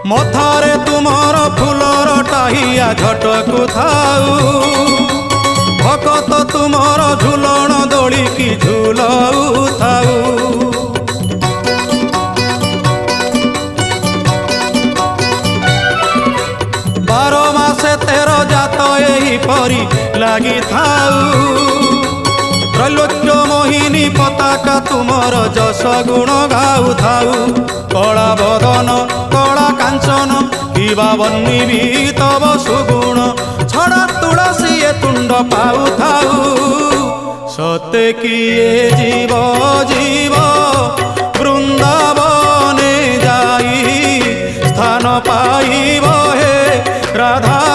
मथारे तुमर फूलर टाहिया झटकु थाऊ भकत तुमर झुलण दोली की झुलऊ थाऊ। बार मासे 13 जात एही परी लागी थाऊ त्रैलोक्य मोहिनी पताका तुमर जस गुण गाऊ थाऊ। कला बदन कला कांचन किबा बन्नी भी तब सुगुण छड़ा तुलसी ए तुंड पाऊ थाऊ। सते किए जीव जीव वृंदावने जाई स्थान पाइब हे राधा